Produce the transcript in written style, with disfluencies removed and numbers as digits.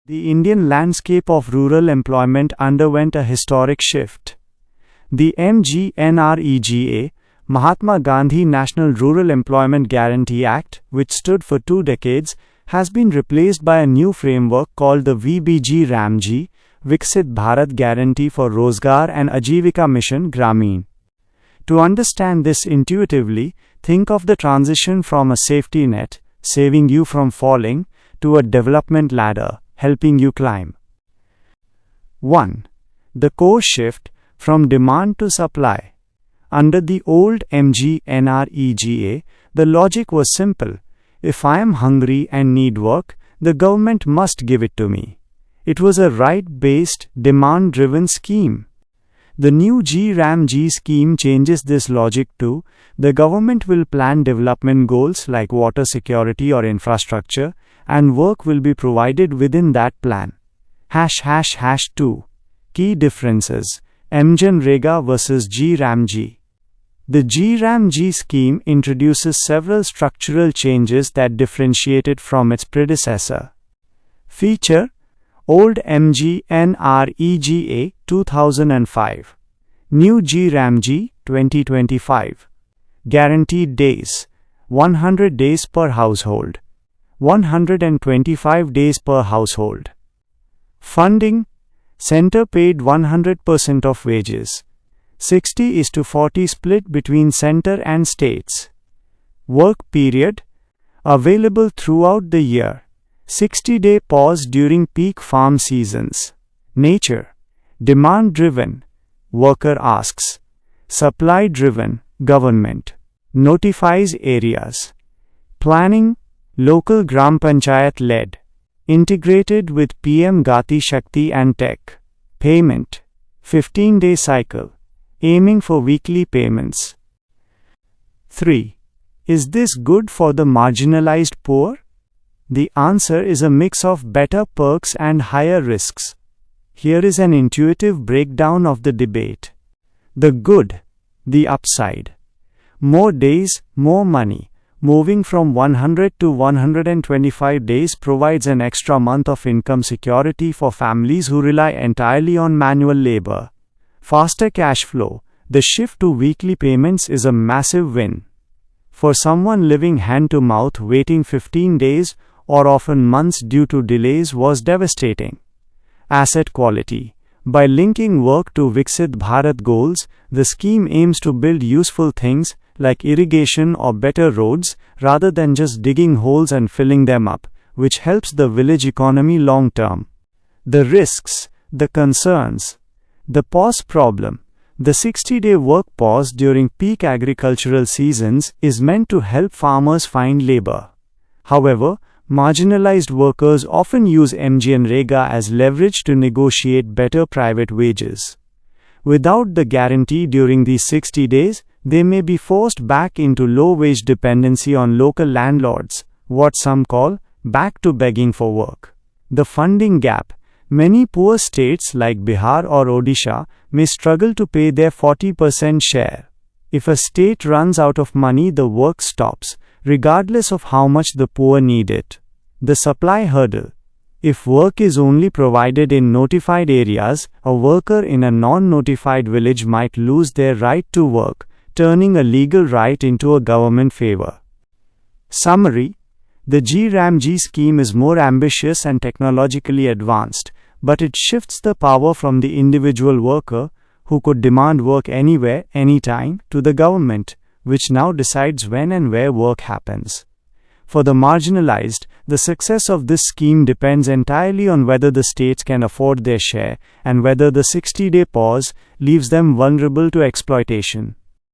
The Indian landscape of rural employment underwent a historic shift. The MGNREGA, Mahatma Gandhi National Rural Employment Guarantee Act, which stood for 2 decades, has been replaced by a new framework called the VBG-RAMG, Viksit Bharat Guarantee for Rozgar and Ajivika Mission Grameen. To understand this intuitively, think of the transition from a safety net, saving you from falling, to a development ladder, helping you climb. 1. The core shift from demand to supply. Under the old MGNREGA, the logic was simple. If I am hungry and need work, the government must give it to me. It was a right-based, demand-driven scheme. The new GRAMG scheme changes this logic too. The government will plan development goals like water security or infrastructure, and work will be provided within that plan. ### 2. Key differences: MGNREGA versus GRAMG. The GRAMG scheme introduces several structural changes that differentiate it from its predecessor. Feature: Old MGNREGA 2005. New GRAMG 2025. Guaranteed days: 100 days per household. 125 days per household. Funding: Center paid 100% of wages. 60:40 split between center and states. Work period: available throughout the year. 60-day pause during peak farm seasons. Nature: demand-driven. Worker asks. Supply-driven. Government notifies areas. Planning: local Gram Panchayat led. Integrated with PM Gati Shakti and Tech. Payment: 15-day cycle. Aiming for weekly payments. 3. Is this good for the marginalized poor? The answer is a mix of better perks and higher risks. Here is an intuitive breakdown of the debate. The good, the upside. More days, more money. Moving from 100 to 125 days provides an extra month of income security for families who rely entirely on manual labor. Faster cash flow. The shift to weekly payments is a massive win. For someone living hand-to-mouth, waiting 15 days or often months due to delays was devastating. Asset quality. By linking work to Viksit Bharat goals, the scheme aims to build useful things like irrigation or better roads rather than just digging holes and filling them up, which helps the village economy long-term. The risks, the concerns. The pause problem. The 60-day work pause during peak agricultural seasons is meant to help farmers find labor. However, marginalized workers often use MGNREGA as leverage to negotiate better private wages. Without the guarantee during these 60 days, they may be forced back into low-wage dependency on local landlords, what some call back to begging for work. The funding gap. Many poor states like Bihar or Odisha may struggle to pay their 40% share. If a state runs out of money, the work stops, regardless of how much the poor need it. The supply hurdle. If work is only provided in notified areas, a worker in a non-notified village might lose their right to work, turning a legal right into a government favor. Summary: the GRAMG scheme is more ambitious and technologically advanced, but it shifts the power from the individual worker, who could demand work anywhere, anytime, to the government, which now decides when and where work happens. For the marginalized, the success of this scheme depends entirely on whether the states can afford their share and whether the 60-day pause leaves them vulnerable to exploitation.